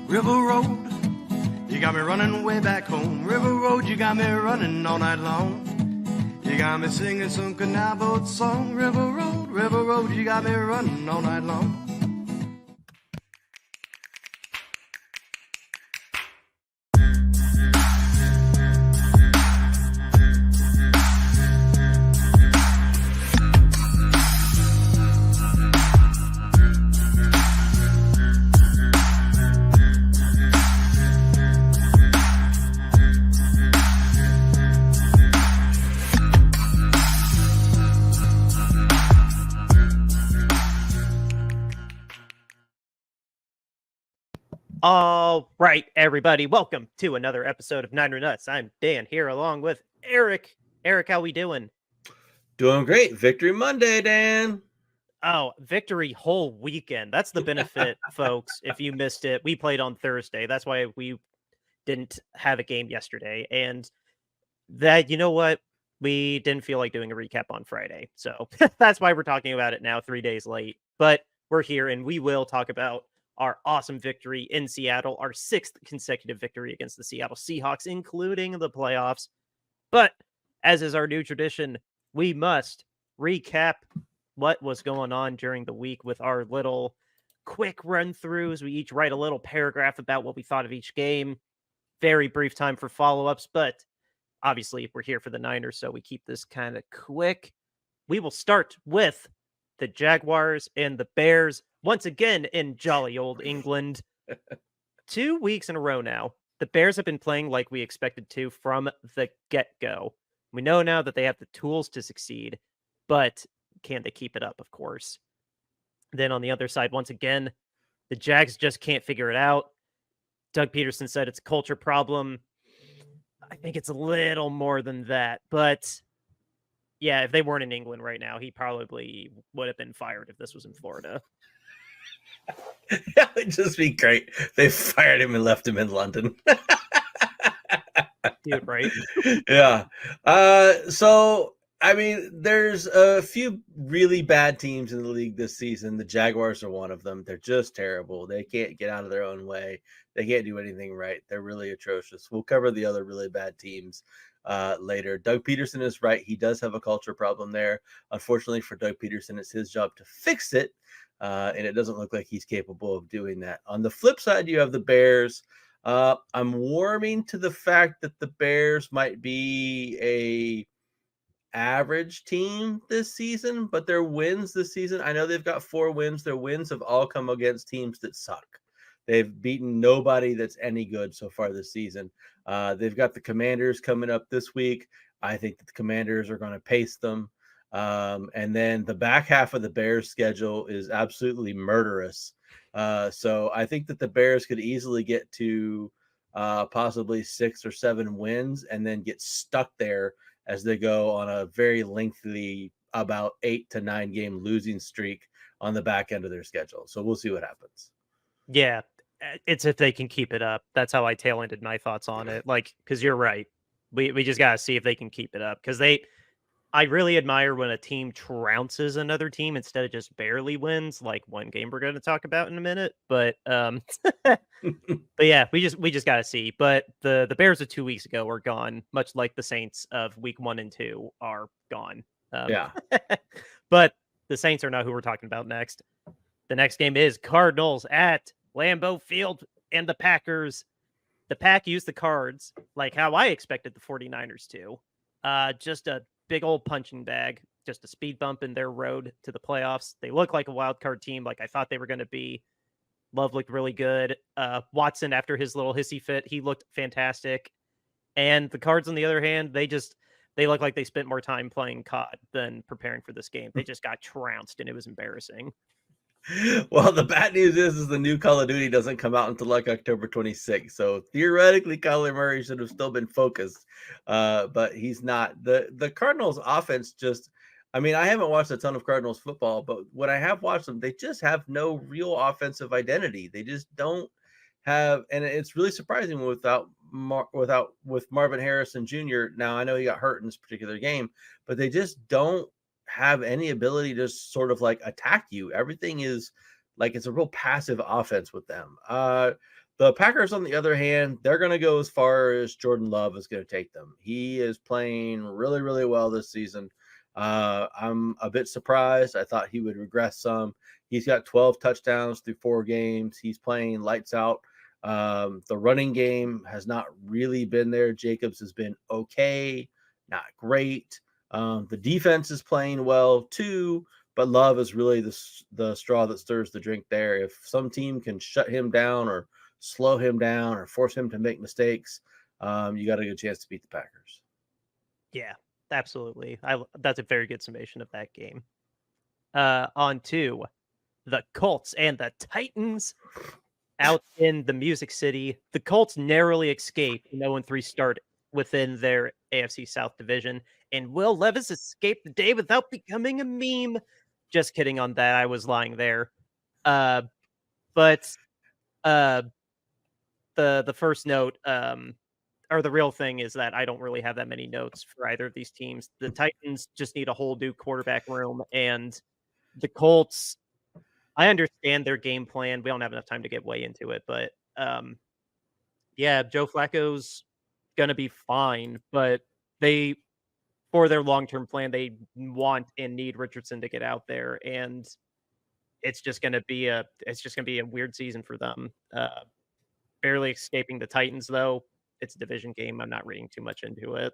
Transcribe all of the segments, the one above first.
River Road, you got me running way back home. River Road, you got me running all night long. You got me singing some canal boat song. River Road, you got me running all night long. All right, everybody, welcome to another episode of Niner Nuts. I'm Dan here along with Eric. Eric, how we doing? Doing great. Victory Monday, Dan. Oh, victory whole weekend. That's the benefit, folks. If you missed it, we played on Thursday. That's why we didn't have a game yesterday. And that, you know what? We didn't feel like doing a recap on Friday. So that's why we're talking about it now, 3 days late. But we're here and we will talk about our awesome victory in Seattle, our 6th consecutive victory against the Seattle Seahawks, including the playoffs. But as is our new tradition, we must recap what was going on during the week with our little quick run-throughs. We each write a little paragraph about what we thought of each game. Very brief time for follow-ups, but obviously we're here for the Niners, so we keep this kind of quick. We will start with the Jaguars and the Bears once again in jolly old England. 2 weeks in a row now. The Bears have been playing like we expected to from the get-go. We know now that they have the tools to succeed, but can they keep it up, of course? Then on the other side, once again, the Jags just can't figure it out. Doug Peterson said it's a culture problem. I think it's a little more than that, but yeah, if they weren't in England right now, he probably would have been fired if this was in Florida. That would just be great. They fired him and left him in London. Dude, right? Yeah. So, I mean, there's a few really bad teams in the league this season. The Jaguars are one of them. They're just terrible. They can't get out of their own way. They can't do anything right. They're really atrocious. We'll cover the other really bad teams later. Doug Peterson is right. He does have a culture problem there. Unfortunately for Doug Peterson, it's his job to fix it. And it doesn't look like he's capable of doing that. On the flip side, you have the Bears. I'm warming to the fact that the Bears might be a average team this season, but their wins this season, I know they've got 4 wins. Their wins have all come against teams that suck. They've beaten nobody that's any good so far this season. They've got the Commanders coming up this week. I think that the Commanders are going to pace them. And then the back half of the Bears schedule is absolutely murderous. So I think that the Bears could easily get to possibly 6 or 7 wins and then get stuck there as they go on a very lengthy, about 8 to 9 game losing streak on the back end of their schedule. So we'll see what happens. Yeah, it's if they can keep it up. That's how I tail ended my thoughts on it. Like, because you're right. We just got to see if they can keep it up. Because I really admire when a team trounces another team instead of just barely wins, like one game we're going to talk about in a minute. But but yeah, we just got to see. But the Bears of 2 weeks ago are gone, much like the Saints of week 1 and 2 are gone. Yeah. But the Saints are not who we're talking about next. The next game is Cardinals at Lambeau Field and the Packers. The Pack used the Cards like how I expected the 49ers to. Just a big old punching bag, just a speed bump in their road to the playoffs. They look like a wild card team like I thought they were going to be. Love looked really good. Watson, after his little hissy fit, he looked fantastic. And the Cards, on the other hand, they look like they spent more time playing COD than preparing for this game. They just got trounced, and it was embarrassing. Well, the bad news is the new Call of Duty doesn't come out until like October 26th. So theoretically, Kyler Murray should have still been focused, but he's not. The Cardinals offense just, I mean, I haven't watched a ton of Cardinals football, but when I have watched them, they just have no real offensive identity. They just don't have, and it's really surprising with Marvin Harrison Jr. Now, I know he got hurt in this particular game, but they just don't have any ability to sort of like attack you. Everything is like, it's a real passive offense with them. The Packers, on the other hand, they're going to go as far as Jordan Love is going to take them. He is playing really, really well this season. I'm a bit surprised. I thought he would regress some. He's got 12 touchdowns through 4 games. He's playing lights out. The running game has not really been there. Jacobs has been okay, not great. The defense is playing well too, but Love is really the straw that stirs the drink there. If some team can shut him down or slow him down or force him to make mistakes, you got a good chance to beat the Packers. Yeah, absolutely. That's a very good summation of that game. On to the Colts and the Titans out in the Music City. The Colts narrowly escaped an 0-3 start within their AFC South division, and Will Levis escaped the day without becoming a meme. Just kidding on that. I was lying there. But the first note, or the real thing, is that I don't really have that many notes for either of these teams. The Titans just need a whole new quarterback room, and the Colts, I understand their game plan. We don't have enough time to get way into it, but yeah, Joe Flacco's gonna be fine, but for their long-term plan, they want and need Richardson to get out there, and it's just gonna be a weird season for them. Barely escaping the Titans, though. It's a division game. I'm not reading too much into it.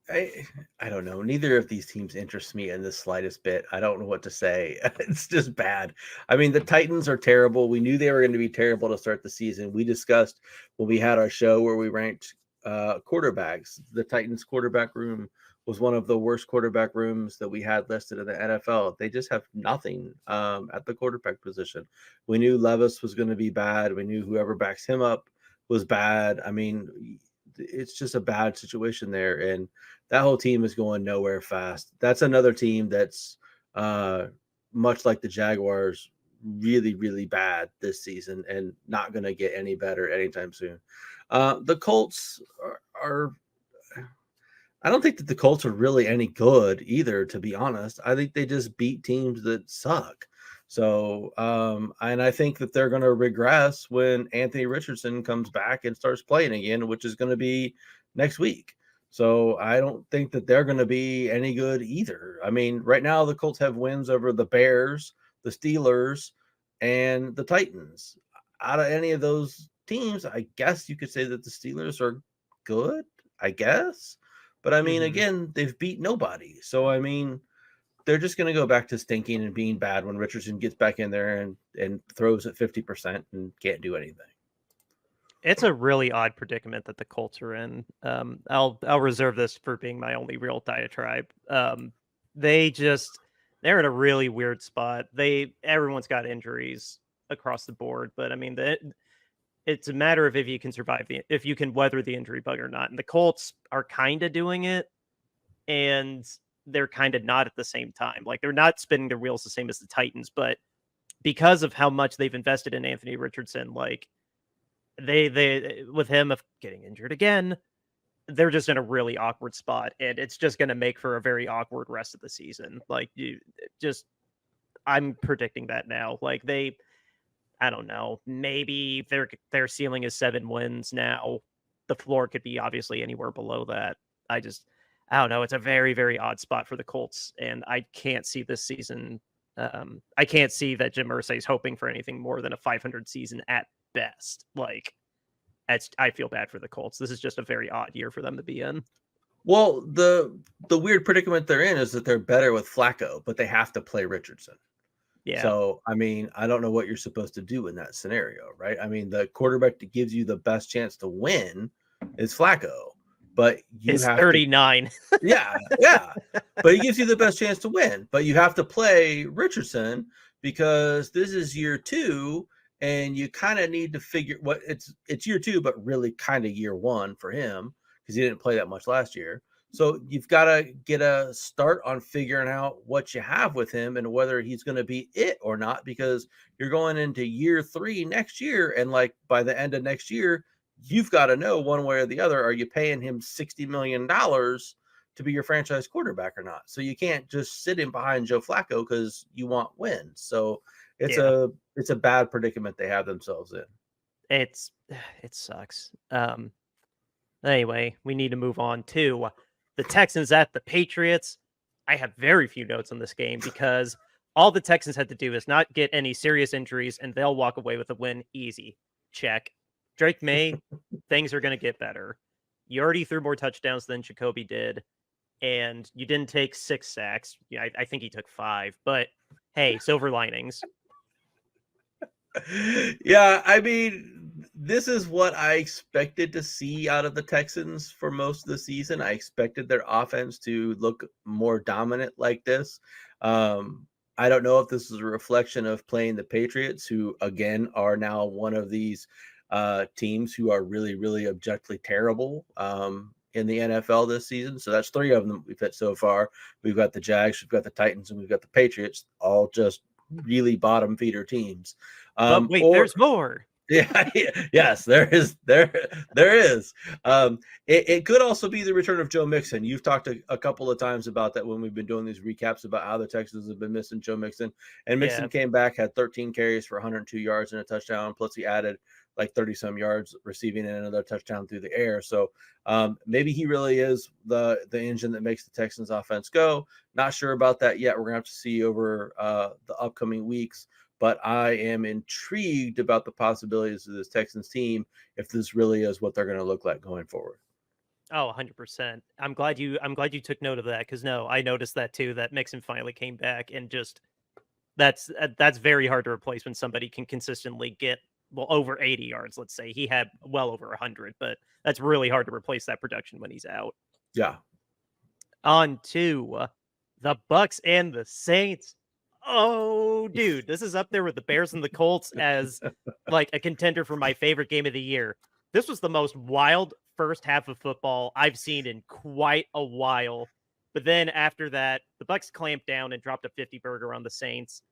I don't know. Neither of these teams interests me in the slightest bit. I don't know what to say. It's just bad. I mean, the Titans are terrible. We knew they were going to be terrible to start the season. We discussed when we had our show where we ranked quarterbacks. The Titans quarterback room was one of the worst quarterback rooms that we had listed in the NFL. They just have nothing at the quarterback position. We knew Levis was going to be bad. We knew whoever backs him up was bad. I mean, it's just a bad situation there, and that whole team is going nowhere fast. That's another team that's much like the Jaguars, really, really bad this season and not going to get any better anytime soon. The Colts are I don't think that the Colts are really any good either, to be honest. I think they just beat teams that suck. So, and I think that they're going to regress when Anthony Richardson comes back and starts playing again, which is going to be next week. So I don't think that they're going to be any good either. I mean, right now the Colts have wins over the Bears, the Steelers, and the Titans. Out of any of those teams, I guess you could say that the Steelers are good, I guess. But I mean, again, they've beat nobody. So, I mean, they're just going to go back to stinking and being bad when Richardson gets back in there and throws at 50% and can't do anything. It's a really odd predicament that the Colts are in. I'll reserve this for being my only real diatribe. They're in a really weird spot. Everyone's got injuries across the board, but I mean, it's a matter of if you can weather the injury bug or not. And the Colts are kind of doing it, and they're kind of not at the same time. Like, they're not spinning their wheels the same as the Titans, but because of how much they've invested in Anthony Richardson, like they with him of getting injured again, they're just in a really awkward spot, and it's just going to make for a very awkward rest of the season. Like, I'm predicting that now. Like, I don't know, maybe their ceiling is 7 wins now. The floor could be obviously anywhere below that. I don't know. It's a very, very odd spot for the Colts, and I can't see this season. I can't see that Jim Irsay is hoping for anything more than a 500 season at best. Like, I feel bad for the Colts. This is just a very odd year for them to be in. Well, the weird predicament they're in is that they're better with Flacco, but they have to play Richardson. Yeah. So, I mean, I don't know what you're supposed to do in that scenario, right? I mean, the quarterback that gives you the best chance to win is Flacco, but you have 39. Yeah. But he gives you the best chance to win, but you have to play Richardson because this is year 2, and you kind of need to figure what it's year 2, but really kind of year 1 for him because he didn't play that much last year. So you've got to get a start on figuring out what you have with him and whether he's going to be it or not, because you're going into year 3 next year. And like by the end of next year, you've got to know one way or the other, are you paying him $60 million to be your franchise quarterback or not? So you can't just sit him behind Joe Flacco because you want wins. So it's a bad predicament they have themselves in. it sucks. Anyway, we need to move on to the Texans at the Patriots. I have very few notes on this game because all the Texans had to do is not get any serious injuries and they'll walk away with a win. Easy. Check. Drake May, things are going to get better. You already threw more touchdowns than Jacoby did, and you didn't take 6 sacks. Yeah, I think he took 5, but hey, silver linings. Yeah, I mean, this is what I expected to see out of the Texans for most of the season. I expected their offense to look more dominant like this. I don't know if this is a reflection of playing the Patriots, who again are now one of these teams who are really, really objectively terrible in the NFL this season. So that's 3 of them we've hit so far. We've got the Jags, we've got the Titans, and we've got the Patriots, all just really bottom feeder teams. But wait, there's more. Yeah, yes, there is. It could also be the return of Joe Mixon. You've talked a couple of times about that when we've been doing these recaps about how the Texans have been missing Joe Mixon. And Mixon came back, had 13 carries for 102 yards and a touchdown. Plus, he added like 30-some yards receiving and another touchdown through the air. So maybe he really is the engine that makes the Texans offense go. Not sure about that yet. We're going to have to see over the upcoming weeks. But I am intrigued about the possibilities of this Texans team if this really is what they're going to look like going forward. Oh, 100%. I'm glad you took note of that, because no, I noticed that too, that Mixon finally came back, and just that's very hard to replace when somebody can consistently get over 80 yards. Let's say he had well over 100, but that's really hard to replace that production when he's out. Yeah. On to the Bucks and the Saints. Oh, dude, this is up there with the Bears and the Colts as like a contender for my favorite game of the year. This was the most wild first half of football I've seen in quite a while. But then after that, the Bucks clamped down and dropped a 50 burger on the Saints.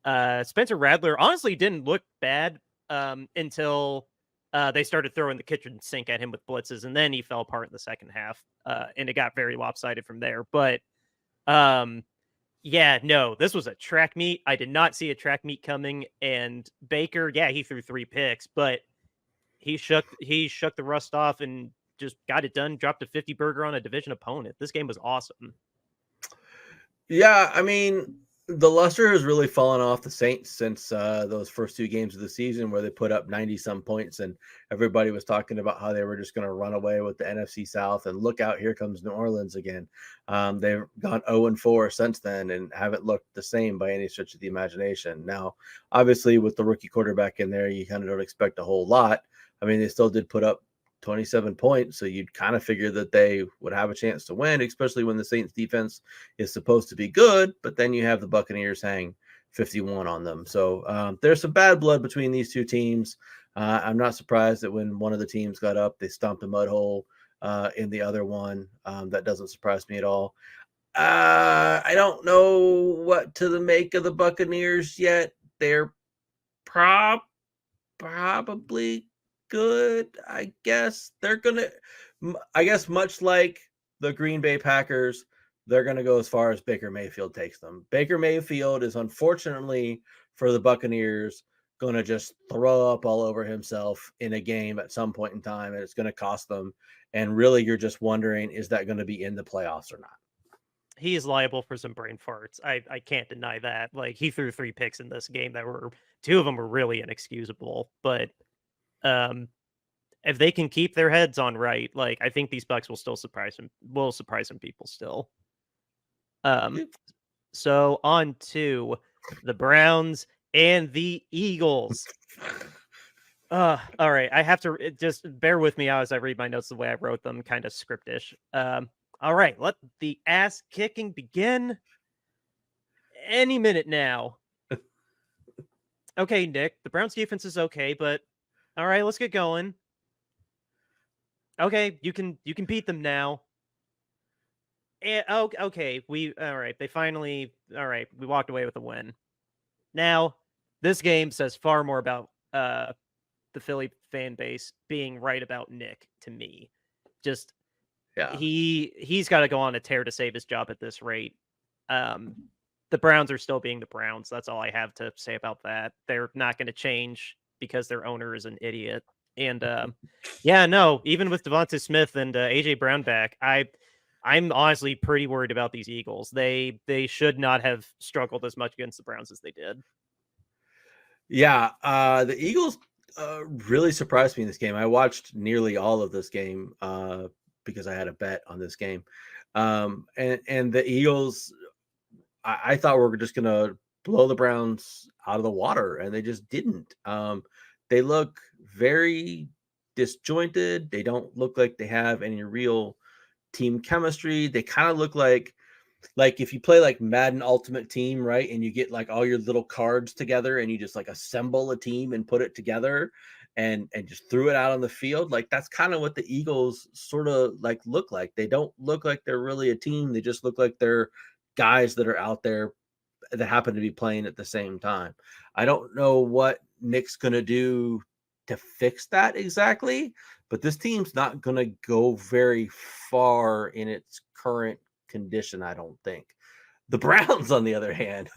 Spencer Rattler honestly didn't look bad until they started throwing the kitchen sink at him with blitzes, and then he fell apart in the second half, and it got very lopsided from there. But yeah, no, this was a track meet. I did not see a track meet coming. And Baker, yeah, he threw 3 picks, but he shook the rust off and just got it done. Dropped a 50 burger on a division opponent. This game was awesome. Yeah, I mean, the luster has really fallen off the Saints since those first 2 games of the season where they put up 90-some points, and everybody was talking about how they were just going to run away with the NFC South, and look out, here comes New Orleans again. They've gone 0-4 since then and haven't looked the same by any stretch of the imagination. Now, obviously, with the rookie quarterback in there, you kind of don't expect a whole lot. I mean, they still did put up 27 points, so you'd kind of figure that they would have a chance to win, especially when the Saints defense is supposed to be good, but then you have the Buccaneers hang 51 on them. So there's some bad blood between these 2 teams. I'm not surprised that when one of the teams got up, they stomped a mud hole in the other one. That doesn't surprise me at all. I don't know what to make of the Buccaneers yet. They're probably good, I guess. They're gonna, I guess, much like the Green Bay Packers, they're gonna go as far as Baker Mayfield takes them. Baker Mayfield is, unfortunately for the Buccaneers, gonna just throw up all over himself in a game at some point in time, and it's gonna cost them. And really, you're just wondering, is that going to be in the playoffs or not? He is liable for some brain farts. I can't deny that. Like, he threw 3 picks in this game that were 2 of them were really inexcusable, but if they can keep their heads on right, like, I think these Bucks will still surprise some people still. So on to the Browns and the Eagles. All right, I have to just bear with me as I read my notes the way I wrote them, kind of scriptish. All right, let the ass kicking begin any minute now. Okay, Nick, the Browns defense is okay, but all right, let's get going. Okay, you can beat them now. And, okay, we walked away with a win. Now, this game says far more about the Philly fan base being right about Nick to me. Just, yeah, he's got to go on a tear to save his job at this rate. The Browns are still being the Browns. That's all I have to say about that. They're not going to change because their owner is an idiot. And yeah, no, even with Devonta Smith and AJ Brown back, I'm honestly pretty worried about these Eagles. They should not have struggled as much against the Browns as they did. Yeah, the Eagles really surprised me in this game. I watched nearly all of this game because I had a bet on this game, and the Eagles, I thought we were just gonna blow the Browns out of the water, and they just didn't. They look very disjointed. They don't look like they have any real team chemistry. They kind of look like if you play like Madden Ultimate Team, right? And you get like all your little cards together and you just like assemble a team and put it together and just threw it out on the field. Like that's kind of what the Eagles sort of like look like. They don't look like they're really a team. They just look like they're guys that are out there that happen to be playing at the same time. I don't know what Nick's going to do to fix that exactly, but this team's not going to go very far in its current condition, I don't think. The Browns, on the other hand,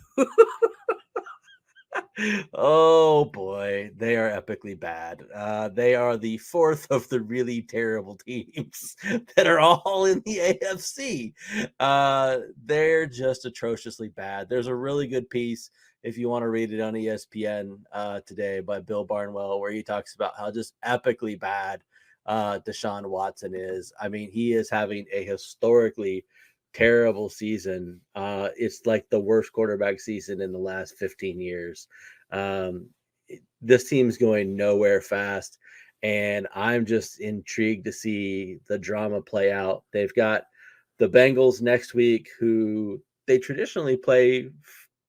oh boy, they are epically bad. They are the fourth of the really terrible teams that are all in the AFC. They're just atrociously bad. There's a really good piece, if you want to read it, on ESPN today by Bill Barnwell, where he talks about how just epically bad Deshaun Watson is. I mean, he is having a historically terrible season. It's like the worst quarterback season in the last 15 years. This team's going nowhere fast, and I'm just intrigued to see the drama play out. They've got the Bengals next week, who they traditionally play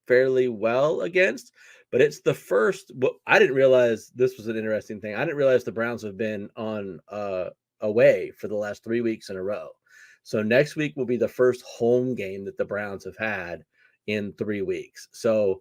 fairly well against, but it's the first. Well, I didn't realize this was an interesting thing. I didn't realize the Browns have been on away for the last 3 weeks in a row. So next week will be the first home game that the Browns have had in 3 weeks. So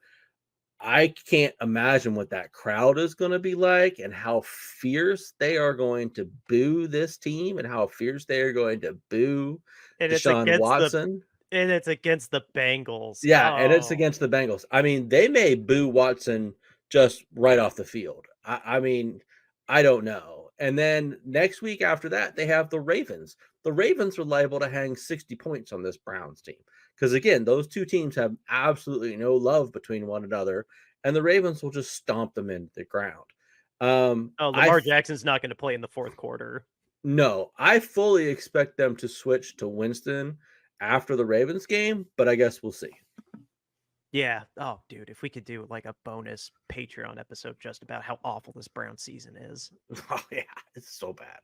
I can't imagine what that crowd is going to be like and how fierce they are going to boo this team and how fierce they are going to boo And Deshaun Watson. It's against the Bengals. Yeah, and it's Oh. against the Bengals. I mean, they may boo Watson just right off the field. I mean, I don't know. And then next week after that, they have the Ravens. The Ravens are liable to hang 60 points on this Browns team. Because again, those two teams have absolutely no love between one another, and the Ravens will just stomp them into the ground. Lamar Jackson's not going to play in the fourth quarter. No, I fully expect them to switch to Winston after the Ravens game, but I guess we'll see. Yeah. Oh, dude, if we could do like a bonus Patreon episode just about how awful this Brown season is. Oh yeah, it's so bad.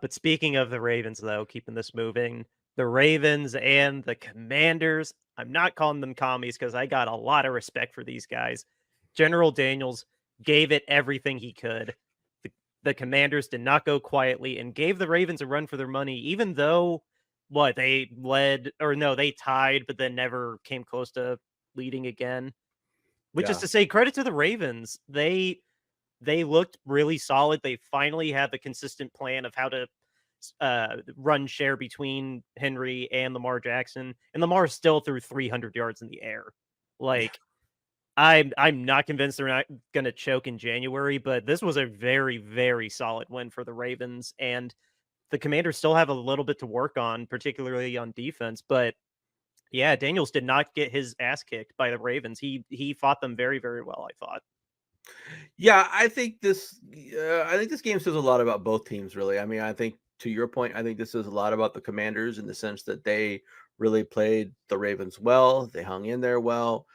But speaking of the Ravens, though, keeping this moving, the Ravens and the Commanders, I'm not calling them commies because I got a lot of respect for these guys. General Daniels gave it everything he could. The Commanders did not go quietly and gave the Ravens a run for their money, even though they tied, but then never came close to leading again. Which is to say, credit to the Ravens. They looked really solid. They finally have a consistent plan of how to run share between Henry and Lamar Jackson. And Lamar still threw 300 yards in the air. Like, I'm not convinced they're not going to choke in January, but this was a very, very solid win for the Ravens. And the Commanders still have a little bit to work on, particularly on defense. But yeah, Daniels did not get his ass kicked by the Ravens. He fought them very, very well, I thought. Yeah, I think this game says a lot about both teams, really. I mean, I think to your point, I think this is a lot about the Commanders in the sense that they really played the Ravens well. They hung in there well.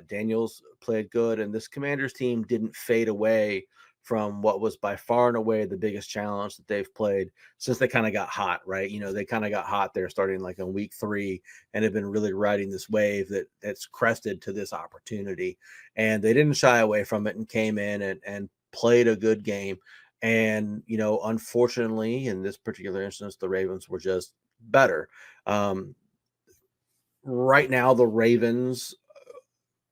Daniels played good, and this Commanders team didn't fade away from what was by far and away the biggest challenge that they've played since they kind of got hot, right? You know, they kind of got hot there starting like in week 3 and have been really riding this wave that's crested to this opportunity. And they didn't shy away from it and came in and played a good game. And, you know, unfortunately, in this particular instance, the Ravens were just better. Right now, the Ravens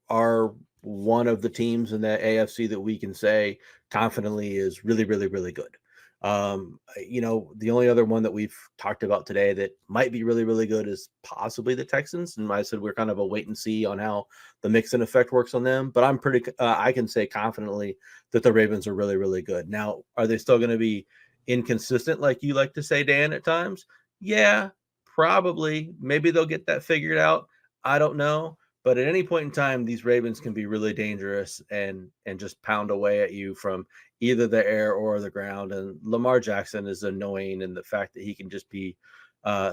are one of the teams in the AFC that we can say confidently is really, really, really good. The only other one that we've talked about today that might be really, really good is possibly the Texans. And I said we're kind of a wait and see on how the Mixon effect works on them. But I'm I can say confidently that the Ravens are really, really good. Now, are they still going to be inconsistent, like you like to say, Dan, at times? Yeah, probably. Maybe they'll get that figured out. I don't know. But at any point in time, these Ravens can be really dangerous and just pound away at you from either the air or the ground. And Lamar Jackson is annoying, and the fact that he can just be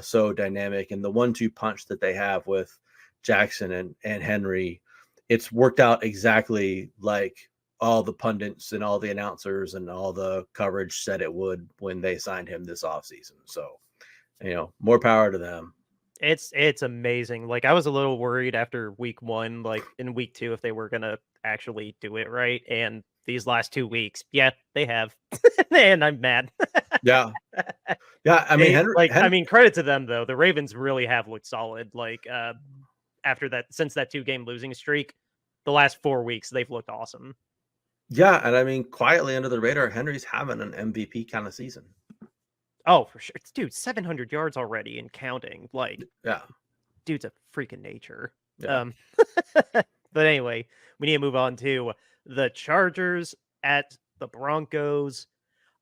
so dynamic, and the 1-2 punch that they have with Jackson and Henry, it's worked out exactly like all the pundits and all the announcers and all the coverage said it would when they signed him this offseason. So, more power to them. It's amazing. Like, I was a little worried after week 1, like in week 2, if they were gonna actually do it right. And these last 2 weeks, yeah, they have. And I'm mad. Yeah. Yeah. I mean, credit to them though. The Ravens really have looked solid. Like after that, since that 2-game losing streak, the last 4 weeks, they've looked awesome. Yeah, and I mean, quietly under the radar, Henry's having an MVP kind of season. Oh, for sure. Dude, 700 yards already and counting. Like, yeah, dude's a freaking nature. Yeah. But anyway, we need to move on to the Chargers at the Broncos.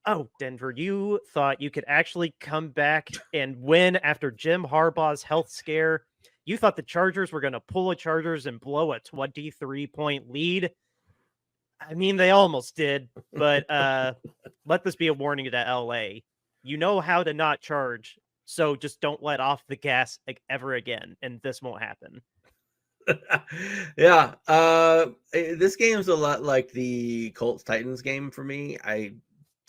Oh, Denver, you thought you could actually come back and win after Jim Harbaugh's health scare. You thought the Chargers were going to pull a Chargers and blow a 23-point lead. I mean, they almost did, but let this be a warning to LA. You know how to not charge, so just don't let off the gas ever again, and this won't happen. Yeah, this game's a lot like the Colts-Titans game for me. I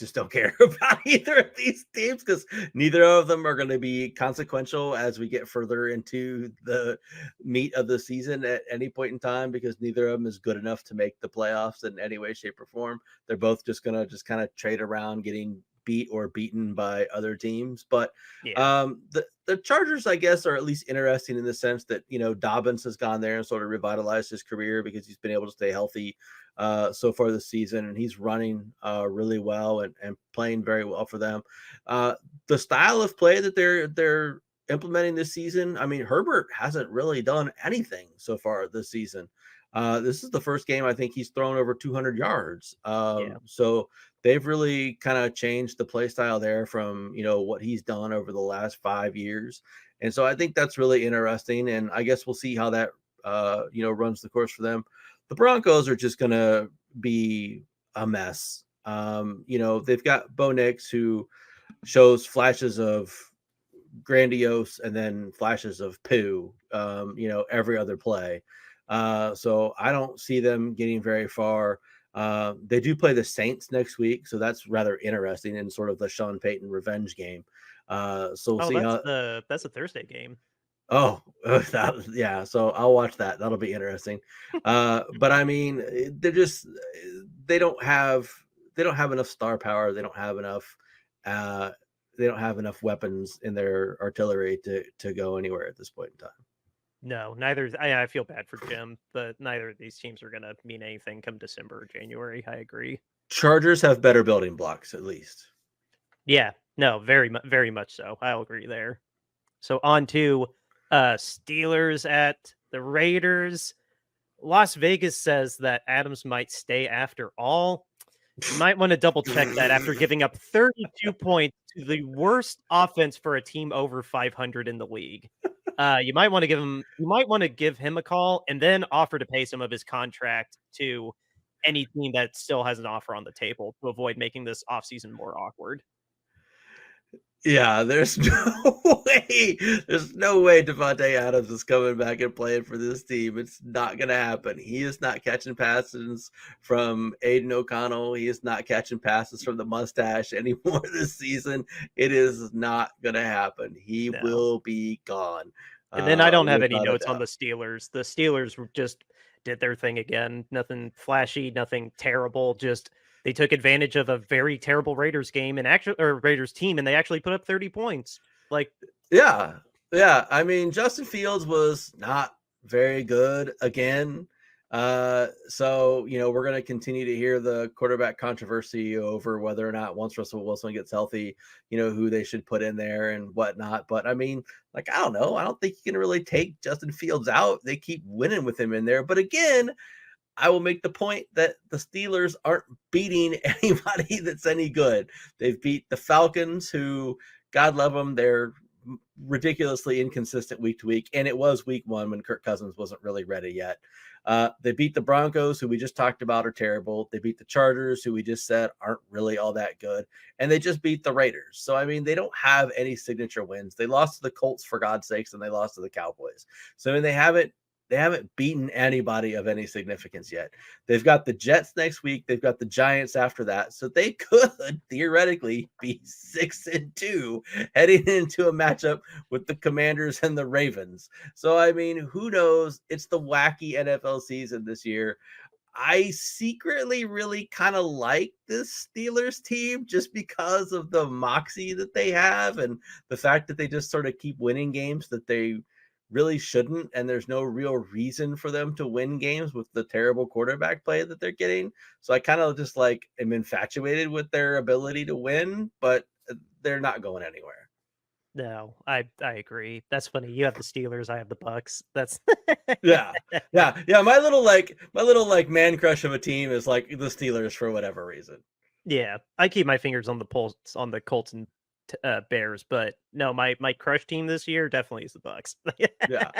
just don't care about either of these teams because neither of them are going to be consequential as we get further into the meat of the season at any point in time, because neither of them is good enough to make the playoffs in any way, shape, or form. They're both just going to just kind of trade around getting beat or beaten by other teams. But the Chargers, I guess, are at least interesting in the sense that, Dobbins has gone there and sort of revitalized his career because he's been able to stay healthy so far this season, and he's running really well and playing very well for them. The style of play that they're implementing this season, I mean, Herbert hasn't really done anything so far this season. This is the first game I think he's thrown over 200 yards. So they've really kind of changed the play style there from, what he's done over the last 5 years. And so I think that's really interesting. And I guess we'll see how that, runs the course for them. The Broncos are just going to be a mess. They've got Bo Nix, who shows flashes of grandiose and then flashes of poo, every other play. So I don't see them getting very far. They do play the Saints next week, so that's rather interesting in sort of the Sean Payton revenge game. So we'll see that's a Thursday game. Oh, yeah. So I'll watch that. That'll be interesting. But I mean, they don't have enough star power. They don't have enough weapons in their artillery to go anywhere at this point in time. No, neither. I feel bad for Jim, but neither of these teams are going to mean anything come December or January. I agree. Chargers have better building blocks, at least. Yeah, no, very much so. I'll agree there. So on to Steelers at the Raiders. Las Vegas says that Adams might stay after all. You might want to double check that after giving up 32 points to the worst offense for a team over 500 in the league. You might want to give him a call and then offer to pay some of his contract to any team that still has an offer on the table to avoid making this offseason more awkward. Yeah, there's no way. There's no way Devontae Adams is coming back and playing for this team. It's not going to happen. He is not catching passes from Aiden O'Connell. He is not catching passes from the mustache anymore this season. It is not going to happen. He will be gone. And then I don't have any notes on the Steelers. The Steelers just did their thing again. Nothing flashy, nothing terrible. Just they took advantage of a very terrible Raiders game Raiders team, and they actually put up 30 points. Yeah. I mean, Justin Fields was not very good again. So, we're going to continue to hear the quarterback controversy over whether or not once Russell Wilson gets healthy, who they should put in there and whatnot. But I mean, like, I don't know. I don't think you can really take Justin Fields out. They keep winning with him in there. But again, I will make the point that the Steelers aren't beating anybody that's any good. They've beat the Falcons, who, God love them, they're ridiculously inconsistent week to week. And it was week 1 when Kirk Cousins wasn't really ready yet. They beat the Broncos, who we just talked about are terrible. They beat the Chargers, who we just said aren't really all that good. And they just beat the Raiders. So, I mean, they don't have any signature wins. They lost to the Colts, for God's sakes, and they lost to the Cowboys. So, I mean, they haven't beaten anybody of any significance yet. They've got the Jets next week. They've got the Giants after that. So they could theoretically be 6-2 heading into a matchup with the Commanders and the Ravens. So, I mean, who knows? It's the wacky NFL season this year. I secretly really kind of like this Steelers team just because of the moxie that they have and the fact that they just sort of keep winning games that they really shouldn't, and there's no real reason for them to win games with the terrible quarterback play that they're getting. So I kind of just am infatuated with their ability to win, but they're not going anywhere. No, I agree. That's funny. You have the Steelers, I have the Bucks. That's yeah. My little man crush of a team is like the Steelers for whatever reason. Yeah, I keep my fingers on the pulse on the Colts and Bears, but no, my crush team this year definitely is the Bucks. Yeah.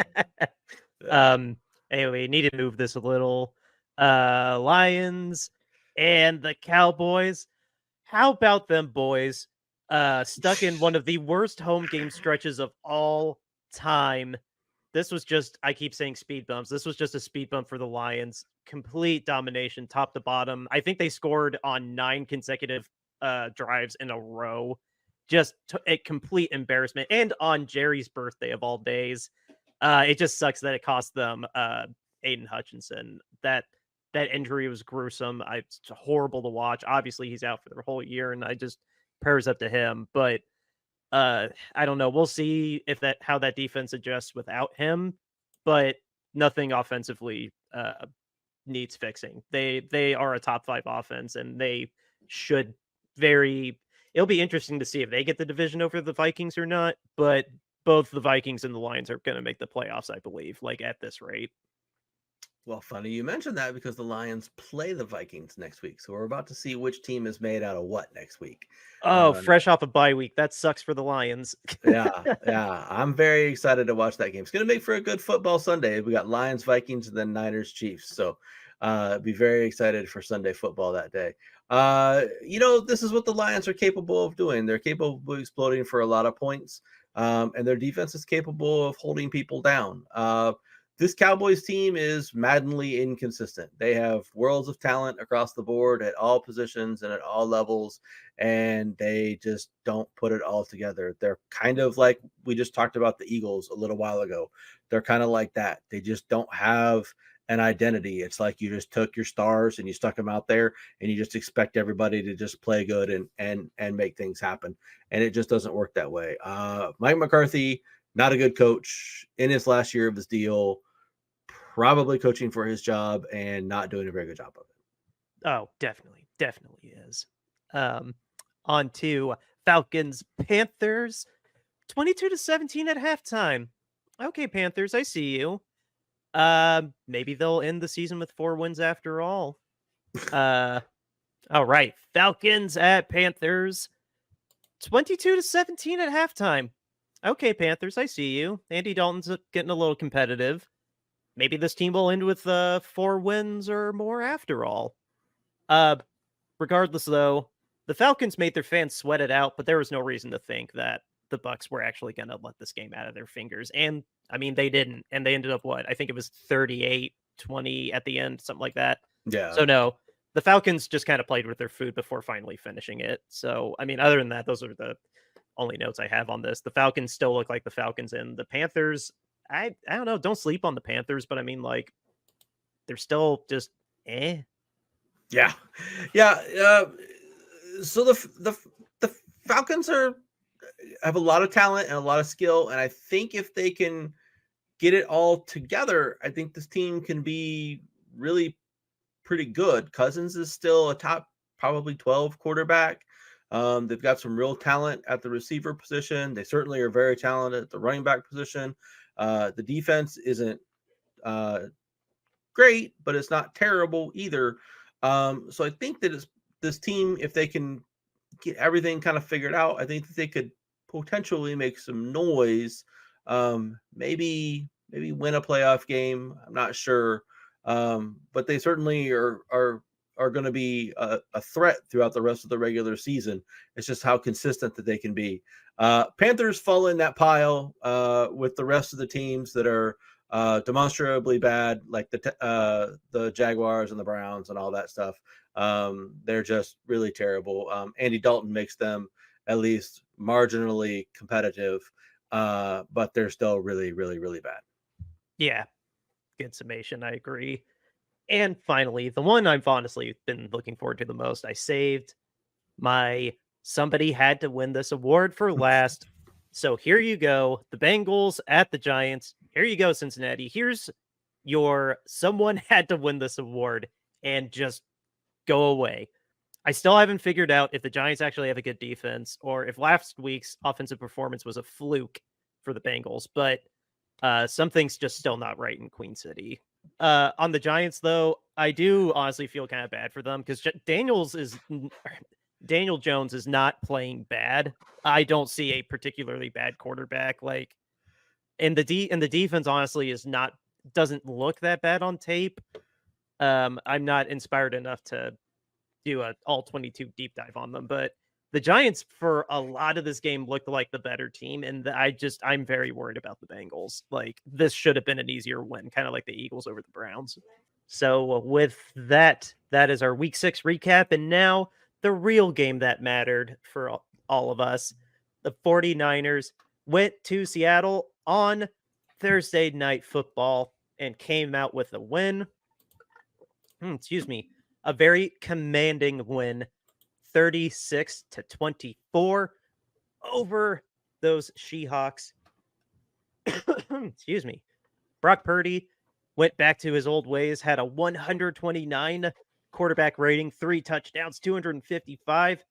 Anyway, need to move this a little. Lions and the Cowboys. How about them boys? Stuck in one of the worst home game stretches of all time. This was just, I keep saying speed bumps. This was just a speed bump for the Lions. Complete domination, top to bottom. I think they scored on 9 consecutive drives in a row. Just a complete embarrassment. And on Jerry's birthday of all days. It just sucks that it cost them Aiden Hutchinson. That injury was gruesome. It's horrible to watch. Obviously, he's out for the whole year, and I just prayers up to him. But I don't know. We'll see how that defense adjusts without him. But nothing offensively needs fixing. They are a top 5 offense, and they should It'll be interesting to see if they get the division over the Vikings or not. But both the Vikings and the Lions are going to make the playoffs, I believe, at this rate. Well, funny you mentioned that because the Lions play the Vikings next week. So we're about to see which team is made out of what next week. Oh, fresh off a bye week. That sucks for the Lions. Yeah. I'm very excited to watch that game. It's going to make for a good football Sunday. We got Lions, Vikings, and then Niners, Chiefs. So be very excited for Sunday football that day. This is what the Lions are capable of doing. They're capable of exploding for a lot of points. And their defense is capable of holding people down. This Cowboys team is maddeningly inconsistent. They have worlds of talent across the board at all positions and at all levels, and they just don't put it all together. They're kind of like we just talked about the Eagles a little while ago. They're kind of like that. They just don't have an identity. It's like you just took your stars and you stuck them out there and you just expect everybody to just play good and make things happen. And it just doesn't work that way. Mike McCarthy, not a good coach in his last year of his deal, probably coaching for his job and not doing a very good job of it. Oh, definitely is. On to Falcons Panthers, 22-17 at halftime. Okay, Panthers, I see you. Maybe they'll end the season with 4 wins after all. All right, Falcons at Panthers, 22-17 at halftime. Okay, Panthers, I see you. Andy Dalton's getting a little competitive. Maybe this team will end with 4 wins or more after all. Regardless, though, the Falcons made their fans sweat it out, but there was no reason to think that the Bucs were actually going to let this game out of their fingers. And, I mean, they didn't. And they ended up, I think it was 38-20 at the end, something like that. Yeah. So, no, the Falcons just kind of played with their food before finally finishing it. So, I mean, other than that, those are the only notes I have on this. The Falcons still look like the Falcons, and the Panthers, I don't know. Don't sleep on the Panthers, but I mean, they're still just eh. Yeah. So the Falcons have a lot of talent and a lot of skill, and I think if they can get it all together, I think this team can be really pretty good. Cousins is still a top probably 12 quarterback. They've got some real talent at the receiver position. They certainly are very talented at the running back position. The defense isn't great, but it's not terrible either. So I think that this team, if they can get everything kind of figured out, I think that they could potentially make some noise. Maybe win a playoff game. I'm not sure, but they certainly are going to be a threat throughout the rest of the regular season. It's just how consistent that they can be. Panthers fall in that pile with the rest of the teams that are demonstrably bad, like the Jaguars and the Browns and all that stuff. They're just really terrible. Andy Dalton makes them at least marginally competitive, but they're still really, really, really bad. Yeah, good summation. I agree. And finally, the one I've honestly been looking forward to the most, I saved my somebody had to win this award for last. So here you go. The Bengals at the Giants. Here you go, Cincinnati. Here's your someone had to win this award and just go away. I still haven't figured out if the Giants actually have a good defense or if last week's offensive performance was a fluke for the Bengals, but something's just still not right in Queen City. On the Giants, though, I do honestly feel kind of bad for them because Daniel Jones is not playing bad. I don't see a particularly bad quarterback. Like, and the defense honestly doesn't look that bad on tape. I'm not inspired enough to do a all 22 deep dive on them, but the Giants for a lot of this game looked like the better team, and I'm very worried about the Bengals. Like, this should have been an easier win, kind of like the Eagles over the Browns. So with that is our week 6 recap, and now the real game that mattered for all of us. The 49ers went to Seattle on Thursday Night Football and came out with a win. A very commanding win, 36-24 over those Seahawks. Excuse me. Brock Purdy went back to his old ways, had a 129 quarterback rating, 3 touchdowns, 255,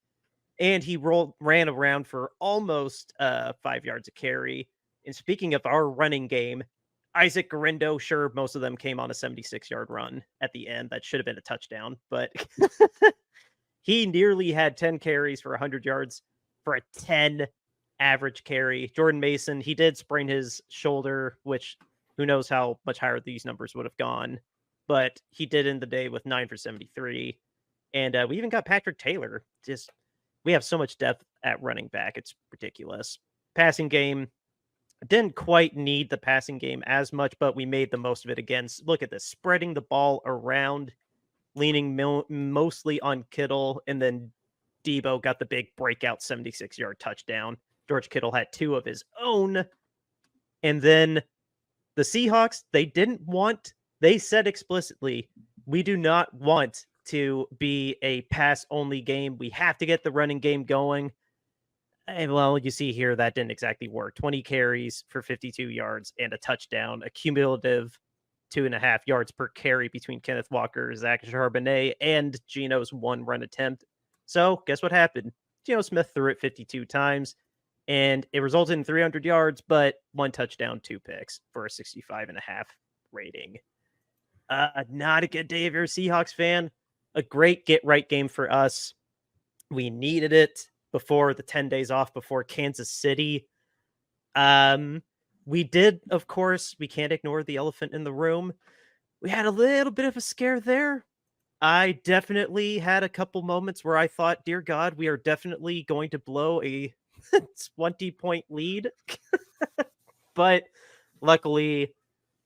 and he ran around for almost 5 yards a carry. And speaking of our running game, Isaac Guerrero, sure, most of them came on a 76-yard run at the end. That should have been a touchdown, but he nearly had 10 carries for 100 yards for a 10 average carry. Jordan Mason, he did sprain his shoulder, which who knows how much higher these numbers would have gone, but he did end the day with 9 for 73. And we even got Patrick Taylor. We have so much depth at running back. It's ridiculous. Passing game, didn't quite need the passing game as much, but we made the most of it again. Look at this, spreading the ball around, leaning mostly on Kittle, and then Debo got the big breakout 76-yard touchdown. George Kittle had 2 of his own. And then the Seahawks, they said explicitly, we do not want to be a pass-only game. We have to get the running game going. And well, you see here, that didn't exactly work. 20 carries for 52 yards and a touchdown, a cumulative 2.5 yards per carry between Kenneth Walker, Zach Charbonnet, and Geno's 1 run attempt. So guess what happened? Geno Smith threw it 52 times, and it resulted in 300 yards, but 1 touchdown, 2 picks for a 65.5 rating. Not a good day if you're a Seahawks fan. A great get-right game for us. We needed it before the 10 days off before Kansas City. We did, of course, we can't ignore the elephant in the room. We had a little bit of a scare there. I definitely had a couple moments where I thought, dear God, we are definitely going to blow a 20-point lead. But luckily,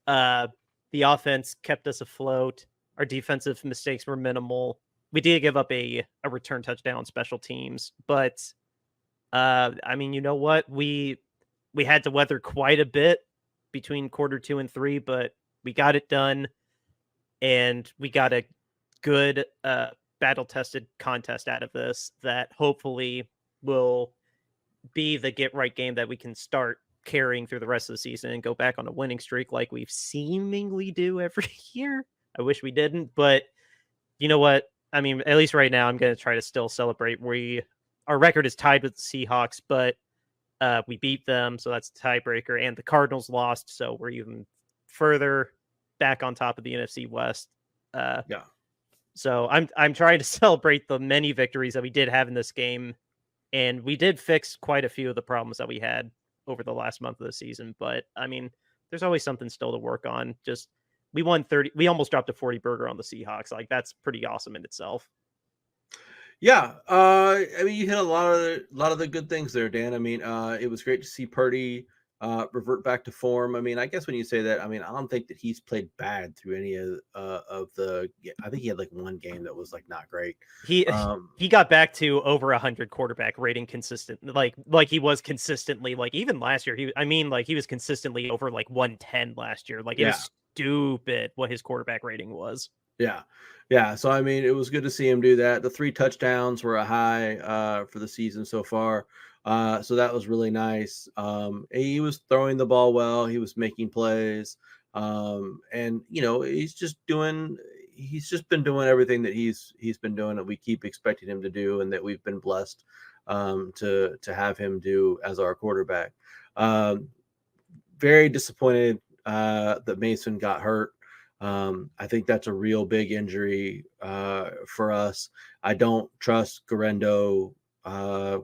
the offense kept us afloat. Our defensive mistakes were minimal. We did give up a return touchdown on special teams, but I mean, you know what? We had to weather quite a bit between quarter 2 and 3, but we got it done, and we got a good battle-tested contest out of this that hopefully will be the get-right game that we can start carrying through the rest of the season and go back on a winning streak like we've seemingly do every year. I wish we didn't, but you know what? I mean, at least right now, I'm going to try to still celebrate. Our record is tied with the Seahawks, but we beat them, so that's the tiebreaker. And the Cardinals lost, so we're even further back on top of the NFC West. Yeah. So I'm trying to celebrate the many victories that we did have in this game, and we did fix quite a few of the problems that we had over the last month of the season. But I mean, there's always something still to work on. Just we won 30. We almost dropped a 40 burger on the Seahawks. Like that's pretty awesome in itself. Yeah, I mean, you hit a lot of the good things there, Dan. I mean, it was great to see Purdy revert back to form. I mean, I guess when you say that, I mean, I don't think that he's played bad through any of the. I think he had like one game that was like not great. He got back to over 100 quarterback rating consistent, like he was consistently, like even last year. He was consistently over like 110 last year. Like it was stupid what his quarterback rating was. Yeah. Yeah. So, I mean, it was good to see him do that. The 3 touchdowns were a high for the season so far. So that was really nice. He was throwing the ball well. He was making plays. And, you know, he's just been doing everything that he's been doing that we keep expecting him to do and that we've been blessed to have him do as our quarterback. Very disappointed that Mason got hurt. I think that's a real big injury for us. I don't trust Garendo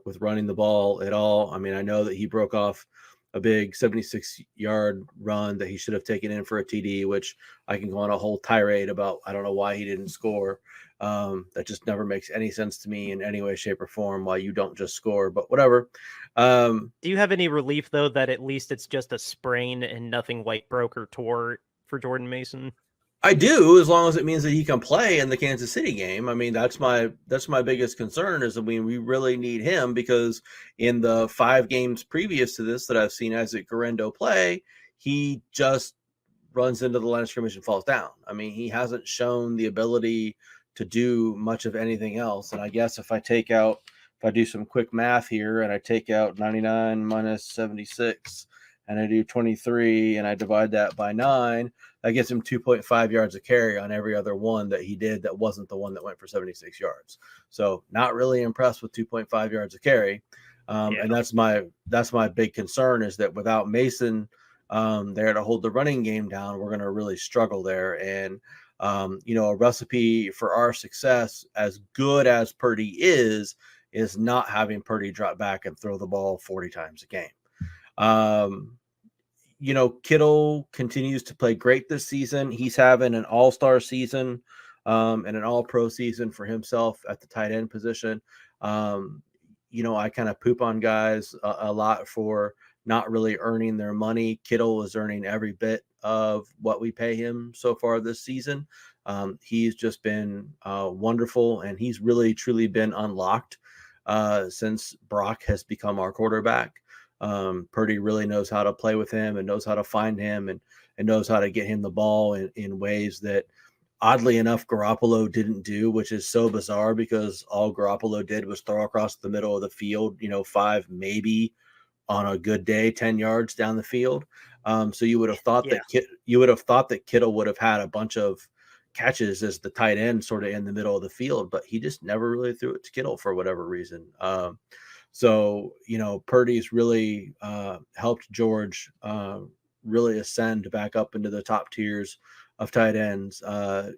with running the ball at all. I mean, I know that he broke off a big 76-yard run that he should have taken in for a TD, which I can go on a whole tirade about. I don't know why he didn't score. That just never makes any sense to me in any way, shape, or form why you don't just score, but whatever. Do you have any relief, though, that at least it's just a sprain and nothing like broke or tore for Jordan Mason? I do, as long as it means that he can play in the Kansas City game. I mean, that's my biggest concern is, I mean, we really need him because in the 5 games previous to this that I've seen Isaac Garendo play, he just runs into the line of scrimmage and falls down. I mean, he hasn't shown the ability to do much of anything else. And I guess if I do some quick math here and I take out 99 minus 76 and I do 23 and I divide that by 9, that gives him 2.5 yards of carry on every other one that he did that wasn't the one that went for 76 yards. So not really impressed with 2.5 yards of carry. And that's my big concern is that without Mason there to hold the running game down, we're going to really struggle there. And, you know, a recipe for our success, as good as Purdy is not having Purdy drop back and throw the ball 40 times a game. You know, Kittle continues to play great this season. He's having an all-star season and an all-pro season for himself at the tight end position. You know, I kind of poop on guys a lot for not really earning their money. Kittle is earning every bit of what we pay him so far this season. He's just been wonderful, and he's really, truly been unlocked since Brock has become our quarterback. Purdy really knows how to play with him and knows how to find him and knows how to get him the ball in ways that, oddly enough, Garoppolo didn't do, which is so bizarre because all Garoppolo did was throw across the middle of the field, you know, 5, maybe on a good day, 10 yards down the field. So you would have thought that Kittle would have had a bunch of catches as the tight end sort of in the middle of the field, but he just never really threw it to Kittle for whatever reason. So, you know, Purdy's really helped George really ascend back up into the top tiers of tight ends.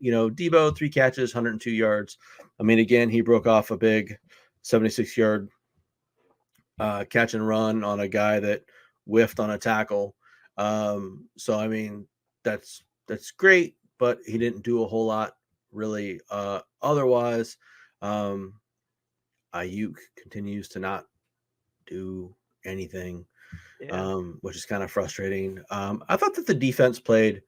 You know, Debo, 3 catches, 102 yards. I mean, again, he broke off a big 76-yard catch and run on a guy that whiffed on a tackle. So, I mean, that's great, but he didn't do a whole lot really otherwise. Ayuk continues to not do anything, which is kind of frustrating. I thought that the defense played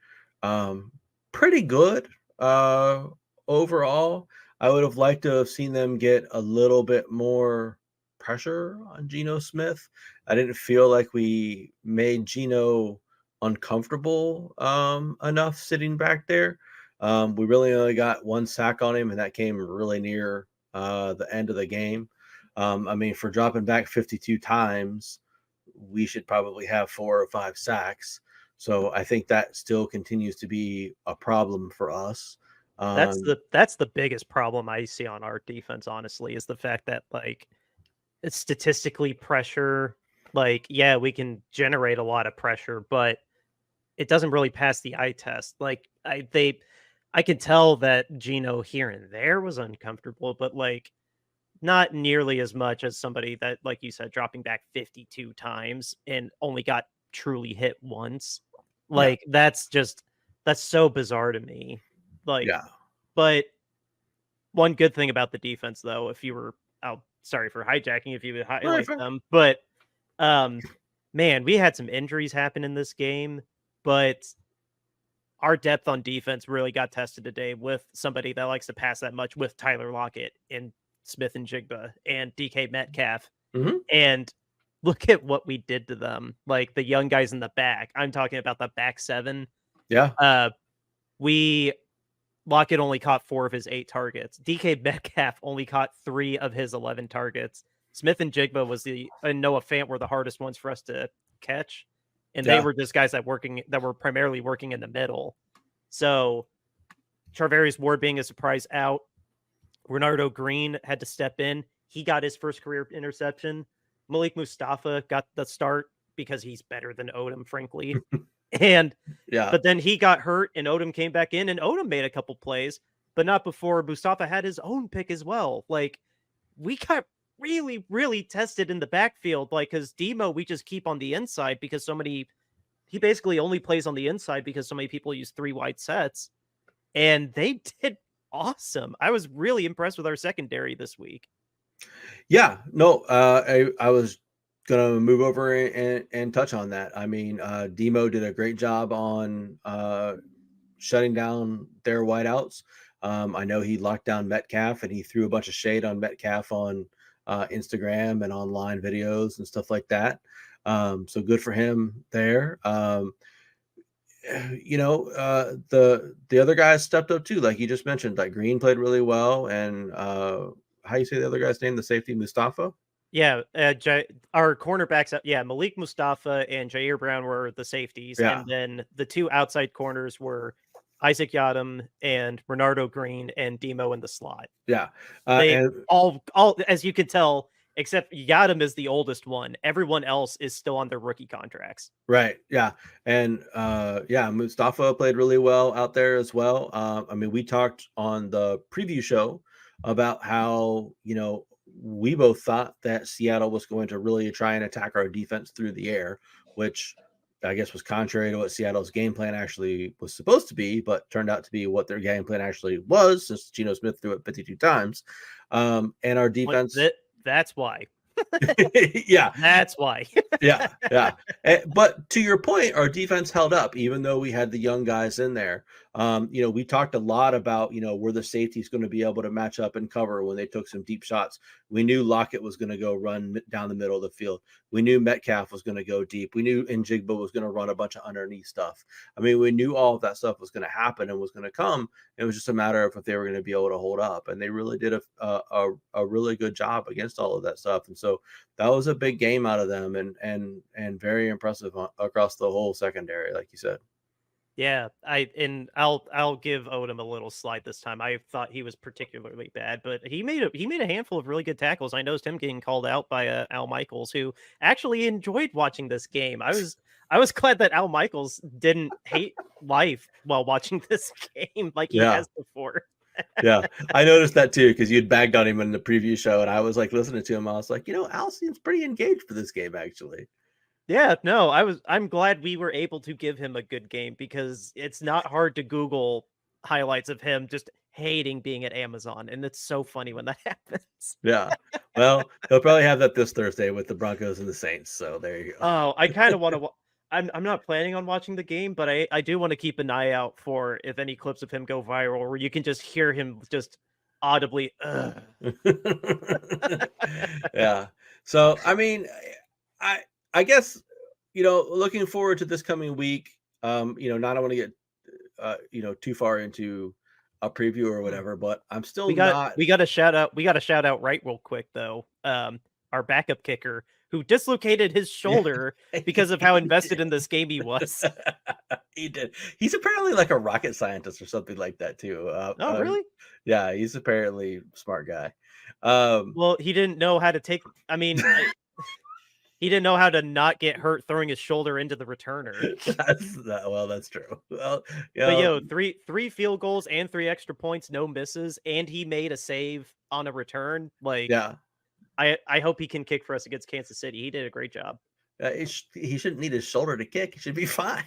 pretty good overall. I would have liked to have seen them get a little bit more pressure on Geno Smith. I didn't feel like we made Geno uncomfortable enough sitting back there. We really only got 1 sack on him, and that came really near the end of the game. I mean, for dropping back 52 times, we should probably have 4 or 5 sacks. So I think that still continues to be a problem for us. That's the biggest problem I see on our defense, honestly, is the fact that like it's statistically pressure. Like, yeah, we can generate a lot of pressure, but it doesn't really pass the eye test. Like I can tell that Gino here and there was uncomfortable, but like not nearly as much as somebody that, like you said, dropping back 52 times and only got truly hit once. Yeah, Like that's so bizarre to me. Like, yeah. but one good thing about the defense, though, if you were, oh, sorry for hijacking, if you would All right, highlight fine. them, but um, man, we had some injuries happen in this game, but our depth on defense really got tested today with somebody that likes to pass that much with Tyler Lockett and Smith and Jigba and DK Metcalf. Hmm. And look at what we did to them. Like the young guys in the back. I'm talking about the back seven. Yeah, Uh, we Lockett only caught 4 of his 8 targets. DK Metcalf only caught 3 of his 11 targets. Smith and Jigba was and Noah Fant were the hardest ones for us to catch. And they yeah, were just guys that were primarily working in the middle. So Charvarius Ward being a surprise out. Renardo Green had to step in. He got his first career interception. Malik Mustafa got the start because he's better than Odom, frankly. And yeah. but then he got hurt and Odom came back in and Odom made a couple plays, but not before Mustafa had his own pick as well. Like we got really, really tested in the backfield. Like because Demo, we just keep on the inside because he basically only plays on the inside because so many people use 3 wide sets. And they did awesome. I was really impressed with our secondary this week. Yeah, no, I was gonna move over and touch on that. I mean, Demo did a great job on shutting down their wideouts. I know he locked down Metcalf and he threw a bunch of shade on Metcalf on Instagram and online videos and stuff like that. So good for him there. The other guys stepped up too, like you just mentioned. Like Green played really well, and how you say the other guy's name, the safety Mustafa. Yeah, our cornerbacks, yeah, Malik Mustafa and Jair Brown were the safeties, Yeah, and then the 2 outside corners were Isaac Yadam and Bernardo Green and Demo in the slot. yeah, They and all as you can tell, except Yadam is the oldest one. Everyone else is still on their rookie contracts. right, yeah, and yeah, Mustafa played really well out there as well. I mean, we talked on the preview show about how we both thought that Seattle was going to really try and attack our defense through the air, which I guess was contrary to what Seattle's game plan actually was supposed to be, but turned out to be what their game plan actually was, since Geno Smith threw it 52 times. And our What defense, that's why. yeah, That's why. yeah, yeah. But to your point, our defense held up, even though we had the young guys in there. We talked a lot about, were the safeties going to be able to match up and cover when they took some deep shots. We knew Lockett was going to go run down the middle of the field. We knew Metcalf was going to go deep. We knew Njigba was going to run a bunch of underneath stuff. I mean, we knew all of that stuff was going to happen and was going to come. It was just a matter of if they were going to be able to hold up. And they really did a really good job against all of that stuff. And so that was a big game out of them, and very impressive across the whole secondary, like you said. Yeah, I'll give Odom a little slide this time. I thought he was particularly bad, but he made a handful of really good tackles. I noticed him getting called out by Al Michaels, who actually enjoyed watching this game. I was glad that Al Michaels didn't hate life while watching this game like he Yeah, has before. yeah, I noticed that too, because you'd bagged on him in the preview show, and I was like listening to him. I was like, Al seems pretty engaged for this game, actually. Yeah, no, I'm glad we were able to give him a good game because it's not hard to Google highlights of him just hating being at Amazon, and it's so funny when that happens. Yeah, well, he'll probably have that this Thursday with the Broncos and the Saints. So there you go. Oh, I kind of want to. I'm not planning on watching the game, but I do want to keep an eye out for if any clips of him go viral where you can just hear him just audibly. Ugh. Yeah. So I mean, I I guess looking forward to this coming week. Not I want to get too far into a preview or whatever, but I'm still not. We got to shout out right real quick though. Our backup kicker who dislocated his shoulder because of how invested in this game he was. He did. He's apparently like a rocket scientist or something like that too. Oh, really? Yeah, he's apparently a smart guy. Well, he didn't know how to take. I mean, he didn't know how to not get hurt throwing his shoulder into the returner. That's true. Well, But yo, three field goals and 3 extra points, no misses, and he made a save on a return. Like, yeah. I hope he can kick for us against Kansas City. He did a great job. He shouldn't need his shoulder to kick. He should be fine.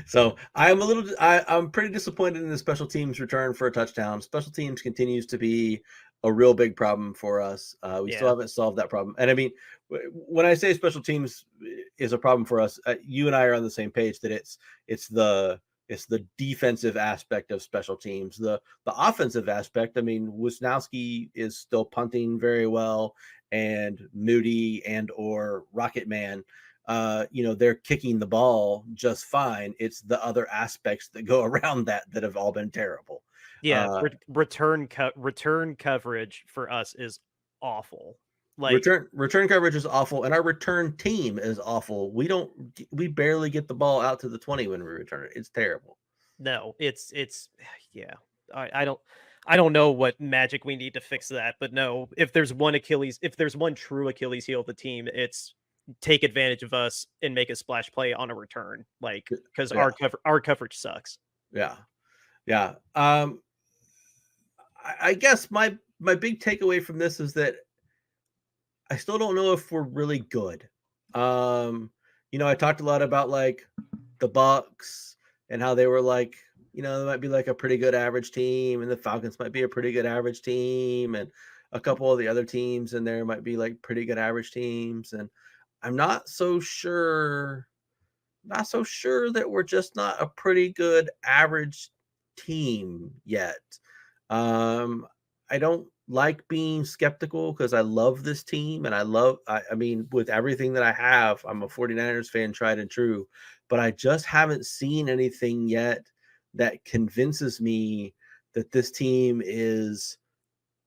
So I'm pretty disappointed in the special teams return for a touchdown. Special teams continues to be a real big problem for us. We still haven't solved that problem. And I mean, when I say special teams is a problem for us, you and I are on the same page that it's the defensive aspect of special teams. The offensive aspect, I mean, Wisnowski is still punting very well, and Moody and or Rocket Man, they're kicking the ball just fine. It's the other aspects that go around that have all been terrible. Yeah, return coverage for us is awful. Like return coverage is awful, and our return team is awful. We barely get the ball out to the 20 when we return it. It's terrible. No, it's yeah. I don't know what magic we need to fix that, but no, if there's one true Achilles heel of the team, it's take advantage of us and make a splash play on a return, like, because our coverage sucks. Yeah. I guess my big takeaway from this is that I still don't know if we're really good. I talked a lot about like the Bucks and how they were like, they might be like a pretty good average team, and the Falcons might be a pretty good average team, and a couple of the other teams in there might be like pretty good average teams. And I'm not so sure that we're just not a pretty good average team yet. I don't like being skeptical because I love this team, and I mean, with everything that I have, I'm a 49ers fan, tried and true, but I just haven't seen anything yet that convinces me that this team is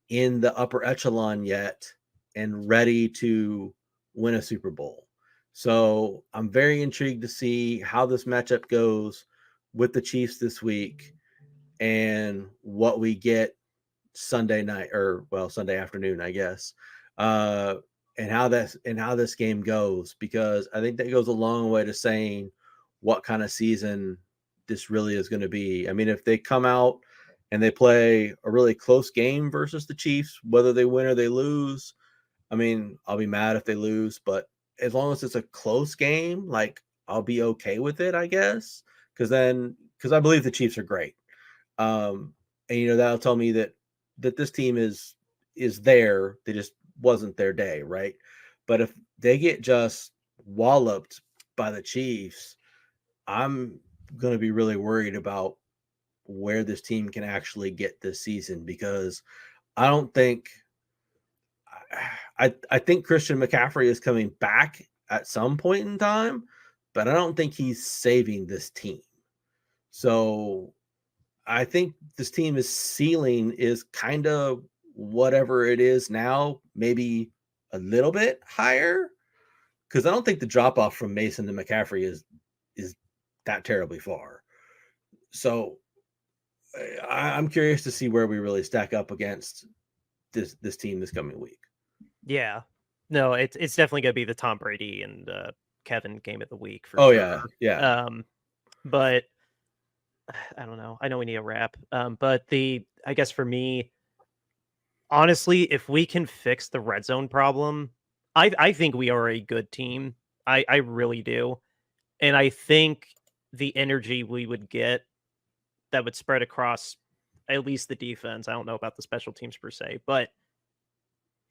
in the upper echelon yet and ready to win a Super Bowl. So I'm very intrigued to see how this matchup goes with the Chiefs this week and what we get Sunday night, or Sunday afternoon, I guess, and how this game goes, because I think that goes a long way to saying what kind of season this really is going to be. I mean, if they come out and they play a really close game versus the Chiefs, whether they win or they lose, I mean, I'll be mad if they lose, but as long as it's a close game, like, I'll be okay with it, I guess, because I believe the Chiefs are great. And that'll tell me that this team is there. They just wasn't their day, right? But if they get just walloped by the Chiefs, I'm going to be really worried about where this team can actually get this season, because I don't think I think Christian McCaffrey is coming back at some point in time, but I don't think he's saving this team. So I think this team is ceiling is kind of whatever it is now, maybe a little bit higher, because I don't think the drop off from Mason to McCaffrey is that terribly far. So I'm curious to see where we really stack up against this team this coming week. Yeah, no, it's definitely gonna be the Tom Brady and Kevin game of the week for sure. Yeah. But I don't know. I know we need a wrap. But I guess for me, honestly, if we can fix the red zone problem, I think we are a good team. I really do. And I think the energy we would get that would spread across at least the defense. I don't know about the special teams per se, but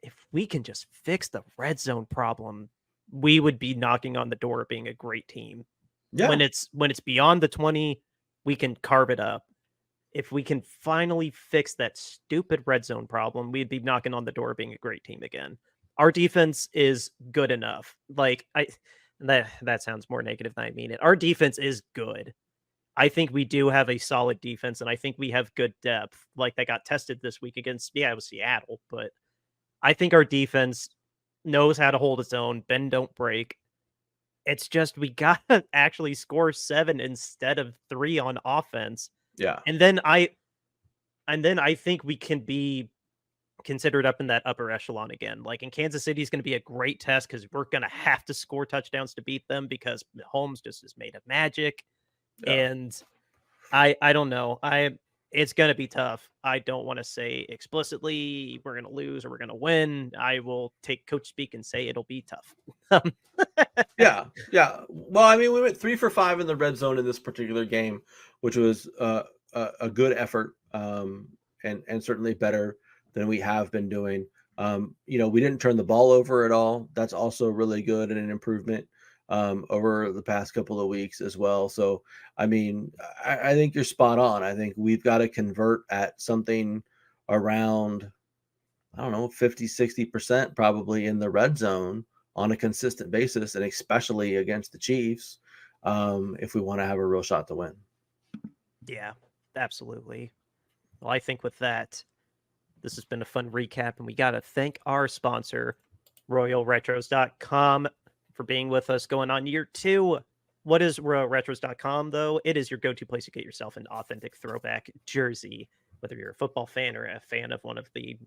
if we can just fix the red zone problem, we would be knocking on the door of being a great team. Yeah. When it's beyond the 20, we can carve it up. If we can finally fix that stupid red zone problem, we'd be knocking on the door of being a great team again. Our defense is good enough. Like, that sounds more negative than I mean it. Our defense is good. I think we do have a solid defense, and I think we have good depth. Like, that got tested this week against, it was Seattle, but I think our defense knows how to hold its own, bend don't break. It's just we gotta actually score 7 instead of 3 on offense. Yeah. And then I think we can be considered up in that upper echelon again. Like, in Kansas City is going to be a great test because we're going to have to score touchdowns to beat them because Mahomes just is made of magic. Yeah. And I don't know. It's going to be tough. I don't want to say explicitly we're going to lose or we're going to win. I will take coach speak and say it'll be tough. Yeah. Well, I mean, we went 3 for 5 in the red zone in this particular game, which was a good effort, and certainly better than we have been doing. We didn't turn the ball over at all. That's also really good and an improvement over the past couple of weeks as well. So, I mean, I think you're spot on. I think we've got to convert at something around, I don't know, 50, 60% probably in the red zone on a consistent basis, and especially against the Chiefs, if we want to have a real shot to win. Yeah, absolutely. Well, I think with that, this has been a fun recap, and we got to thank our sponsor, RoyalRetros.com, for being with us going on year 2. What is RoyalRetros.com, though? It is your go-to place to get yourself an authentic throwback jersey, whether you're a football fan or a fan of one of the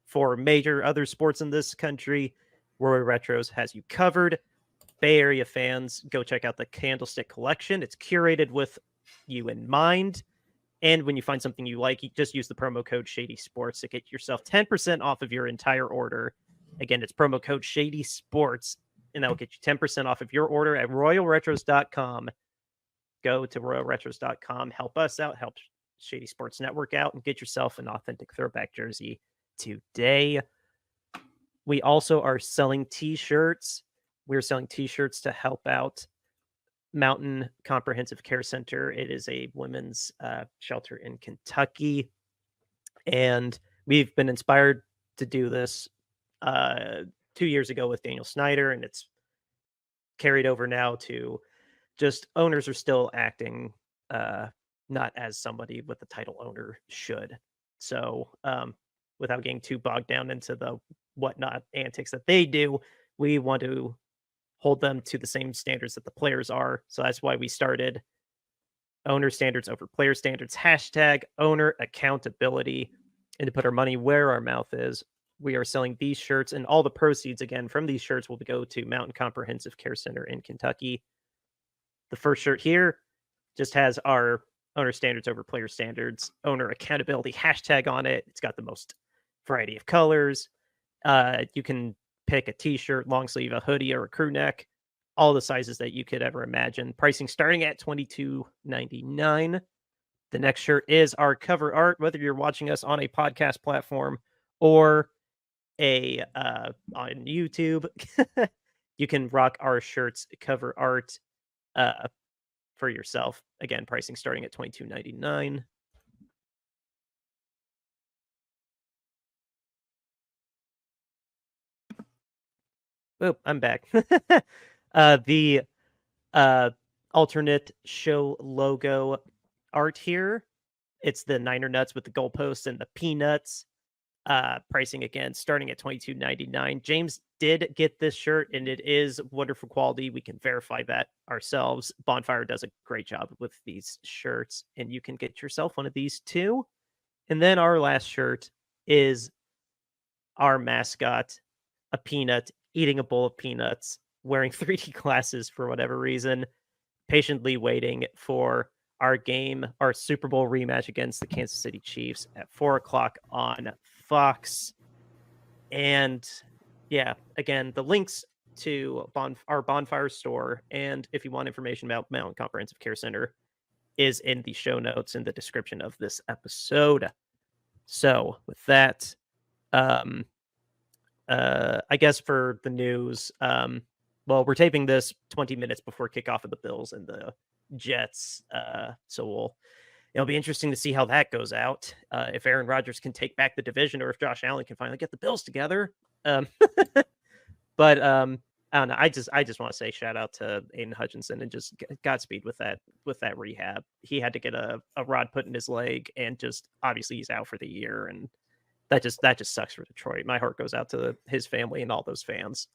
4 major other sports in this country. Royal Retros has you covered. Bay Area fans, go check out the Candlestick Collection. It's curated with you in mind. And when you find something you like, you just use the promo code Shady Sports to get yourself 10% off of your entire order. Again, it's promo code Shady Sports, and that will get you 10% off of your order at RoyalRetros.com. Go to RoyalRetros.com, help us out, help Shady Sports Network out, and get yourself an authentic throwback jersey today. We also are selling t-shirts. We're selling t-shirts to help out Mountain Comprehensive Care Center. It is a women's shelter in Kentucky. And we've been inspired to do this 2 years ago with Daniel Snyder, and it's carried over now to just owners are still acting not as somebody with the title owner should. So without getting too bogged down into the whatnot antics that they do, we want to hold them to the same standards that the players are. So that's why we started owner standards over player standards, hashtag owner accountability, and to put our money where our mouth is. We are selling these shirts, and all the proceeds, again, from these shirts will go to Mountain Comprehensive Care Center in Kentucky. The first shirt here just has our owner standards over player standards, owner accountability hashtag on it. It's got the most variety of colors. You can pick a t-shirt, long sleeve, a hoodie, or a crew neck, all the sizes that you could ever imagine. Pricing starting at $22.99. The next shirt is our cover art, whether you're watching us on a podcast platform or on YouTube. You can rock our shirts cover art for yourself. Again, pricing starting at $22.99. Oh, I'm back. The alternate show logo art here. It's the Niner Nuts with the goalposts and the peanuts. Pricing again starting at $22.99. James did get this shirt, and it is wonderful quality. We can verify that ourselves. Bonfire does a great job with these shirts, and you can get yourself one of these too. And then our last shirt is our mascot, a peanut, eating a bowl of peanuts, wearing 3D glasses for whatever reason, patiently waiting for our game, our Super Bowl rematch against the Kansas City Chiefs at 4:00 on Fox. And yeah, again, the links to our Bonfire store, and if you want information about Mountain Comprehensive Care Center, is in the show notes in the description of this episode. So with that, I guess for the news, well, we're taping this 20 minutes before kickoff of the Bills and the Jets. So it'll be interesting to see how that goes out. If Aaron Rodgers can take back the division, or if Josh Allen can finally get the Bills together. But I don't know. I just want to say shout out to Aiden Hutchinson and just Godspeed with that rehab. He had to get a rod put in his leg, and just obviously he's out for the year, and that just sucks for Detroit. My heart goes out to his family and all those fans.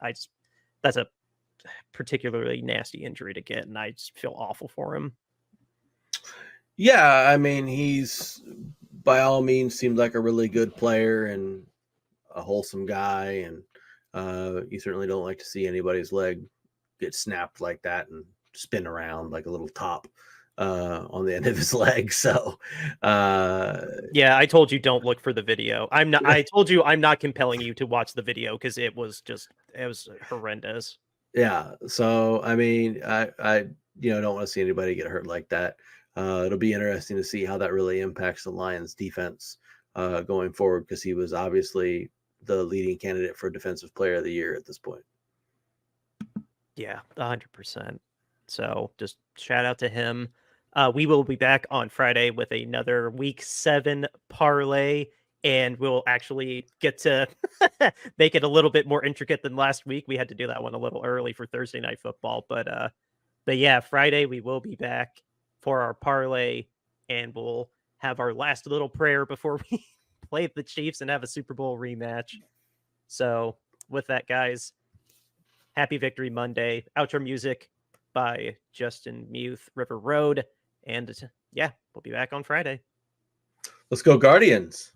That's a particularly nasty injury to get, and I just feel awful for him. Yeah, I mean, he's by all means seemed like a really good player and a wholesome guy, and you certainly don't like to see anybody's leg get snapped like that and spin around like a little top on the end of his leg. So yeah, I told you don't look for the video. I told you I'm not compelling you to watch the video because it was horrendous. Yeah, so I mean, I don't want to see anybody get hurt like that. It'll be interesting to see how that really impacts the Lions defense going forward, because he was obviously the leading candidate for Defensive Player of the Year at this point. Yeah, 100%. So just shout out to him. We will be back on Friday with another Week 7 parlay, and we'll actually get to make it a little bit more intricate than last week. We had to do that one a little early for Thursday Night Football, but yeah, Friday we will be back for our parlay, and we'll have our last little prayer before we play the Chiefs and have a Super Bowl rematch. So with that, guys, happy Victory Monday. Outro music by Justin Muth, River Road. And yeah, we'll be back on Friday. Let's go Guardians.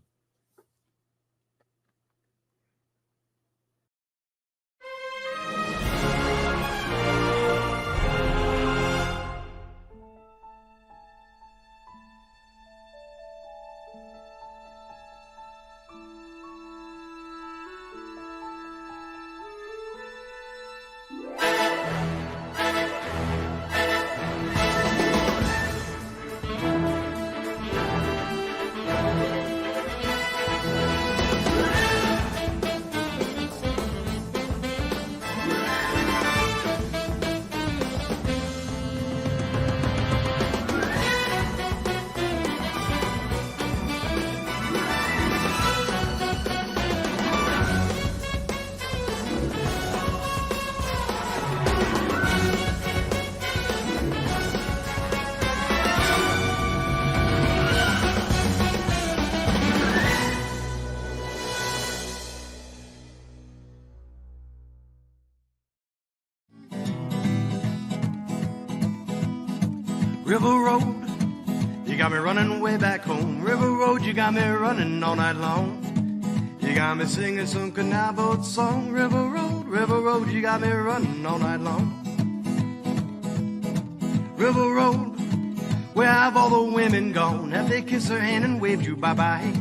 River Road, you got me running way back home. River Road, you got me running all night long. You got me singing some canal boat song. River Road, you got me running all night long. River Road, where have all the women gone? Have they kissed her hand and waved you bye-bye?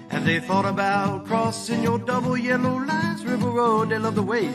Have they thought about crossing your double yellow lines? River Road, they love the way